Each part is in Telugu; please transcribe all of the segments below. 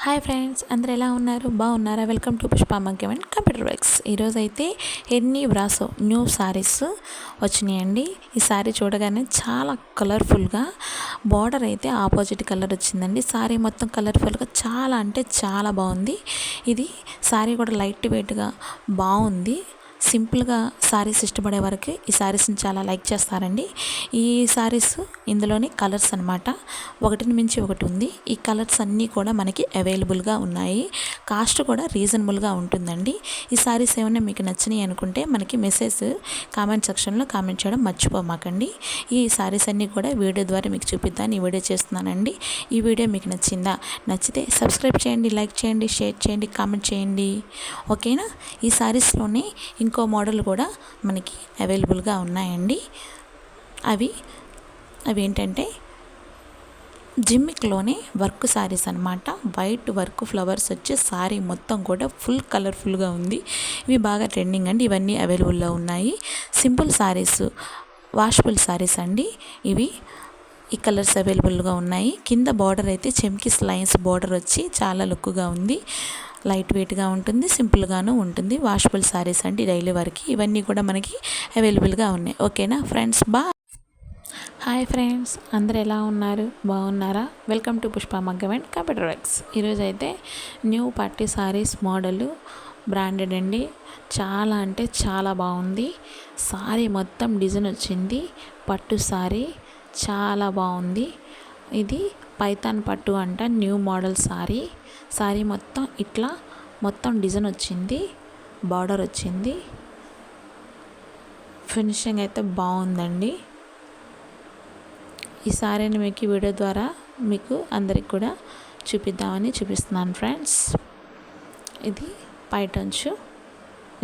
హాయ్ ఫ్రెండ్స్, అందరు ఎలా ఉన్నారు? బాగున్నారా? వెల్కమ్ టు పుష్ప మంకెమెంట్ కంప్యూటర్ వర్క్స్. ఈరోజైతే ఎన్ని బ్రాసో న్యూ శారీస్ వచ్చినాయండి. ఈ శారీ చూడగానే చాలా కలర్ఫుల్గా బార్డర్ అయితే ఆపోజిట్ కలర్ వచ్చిందండి. శారీ మొత్తం కలర్ఫుల్గా చాలా అంటే చాలా బాగుంది. ఇది శారీ కూడా లైట్ వెయిట్గా బాగుంది. సింపుల్గా శారీస్ ఇష్టపడే వరకు ఈ శారీస్ని చాలా లైక్ చేస్తారండి. ఈ శారీస్ ఇందులోని కలర్స్ అనమాట, ఒకటిని మించి ఒకటి ఉంది. ఈ కలర్స్ అన్నీ కూడా మనకి అవైలబుల్గా ఉన్నాయి. కాస్ట్ కూడా రీజనబుల్గా ఉంటుందండి. ఈ శారీస్ ఏమైనా మీకు నచ్చినాయి అనుకుంటే మనకి మెసేజ్ కామెంట్ సెక్షన్లో కామెంట్ చేయడం మర్చిపోమాకండి. ఈ శారీస్ అన్నీ కూడా వీడియో ద్వారా మీకు చూపిద్దాను ఈ వీడియో చేస్తున్నానండి. ఈ వీడియో మీకు నచ్చిందా? నచ్చితే సబ్స్క్రైబ్ చేయండి, లైక్ చేయండి, షేర్ చేయండి, కామెంట్ చేయండి. ఓకేనా? ఈ శారీస్లోనే ఇంకో మోడల్ కూడా మనకి అవైలబుల్గా ఉన్నాయండి. అవి ఏంటంటే జిమ్మిక్లోనే వర్క్ శారీస్ అనమాట. వైట్ వర్క్ ఫ్లవర్స్ వచ్చి శారీ మొత్తం కూడా ఫుల్ కలర్ఫుల్గా ఉంది. ఇవి బాగా ట్రెండింగ్ అండి. ఇవన్నీ అవైలబుల్లో ఉన్నాయి. సింపుల్ శారీస్, వాషబుల్ శారీస్ అండి ఇవి. ఈ కలర్స్ అవైలబుల్గా ఉన్నాయి. కింద బార్డర్ అయితే చెమ్కీస్ లైన్స్ బార్డర్ వచ్చి చాలా లుక్గా ఉంది. లైట్ వెయిట్గా ఉంటుంది, సింపుల్గాను ఉంటుంది. వాషబుల్ శారీస్ అండి, డైలీ వర్క్కి. ఇవన్నీ కూడా మనకి అవైలబుల్గా ఉన్నాయి. ఓకేనా ఫ్రెండ్స్? హాయ్ ఫ్రెండ్స్, అందరు ఎలా ఉన్నారు? బాగున్నారా? వెల్కమ్ టు పుష్ప మంకెమెంట్ కంప్యూటర్ వర్క్స్. ఈరోజు అయితే new party saris model branded అండి. చాలా అంటే చాలా బాగుంది. శారీ మొత్తం డిజైన్ వచ్చింది. పట్టు శారీ చాలా బాగుంది. ఇది పైతాన్ పట్టు అంట, న్యూ మోడల్ శారీ. శారీ మొత్తం ఇట్లా మొత్తం డిజైన్ వచ్చింది, బార్డర్ వచ్చింది. ఫినిషింగ్ అయితే బాగుందండి. ఈ శారీని మీకు వీడియో ద్వారా మీకు అందరికి కూడా చూపిస్తున్నాను ఫ్రెండ్స్. ఇది పైటంచు,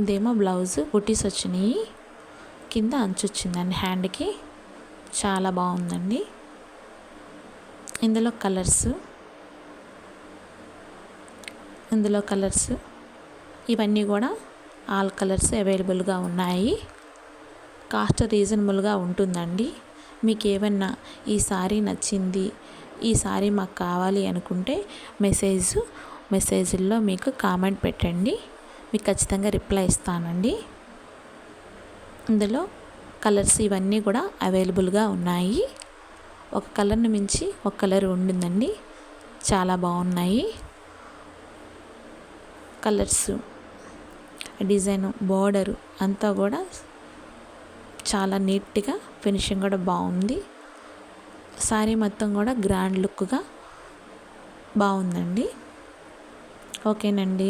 ఇదేమో బ్లౌజ్ బుటీస్ వచ్చినాయి, కింద అంచు వచ్చిందండి హ్యాండ్కి. చాలా బాగుందండి. ఇందులో కలర్స్ ఇవన్నీ కూడా ఆల్ కలర్స్ అవైలబుల్గా ఉన్నాయి. కాస్ట్ రీజనబుల్గా ఉంటుందండి. మీకు ఏమన్నా ఈ శారీ నచ్చింది, ఈ శారీ మాకు కావాలి అనుకుంటే మెసేజ్లో మీకు కామెంట్ పెట్టండి, మీకు ఖచ్చితంగా రిప్లై ఇస్తానండి. ఇందులో కలర్స్ ఇవన్నీ కూడా అవైలబుల్గా ఉన్నాయి. ఒక కలర్ని మించి ఒక కలర్ ఉండిందండి. చాలా బాగున్నాయి కలర్స్, డిజైను, బార్డరు అంతా కూడా చాలా నీట్గా, ఫినిషింగ్ కూడా బాగుంది. శారీ మొత్తం కూడా గ్రాండ్ లుక్గా బాగుందండి. ఓకేనండి,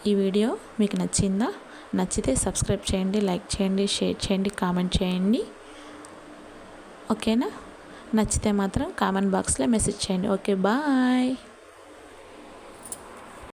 ఈ వీడియో మీకు నచ్చిందా? నచ్చితే సబ్స్క్రైబ్ చేయండి, లైక్ చేయండి, షేర్ చేయండి, కామెంట్ చేయండి. ఓకేనా? నచ్చితే మాత్రం కామెంట్ బాక్స్లో మెసేజ్ చేయండి. Okay, bye.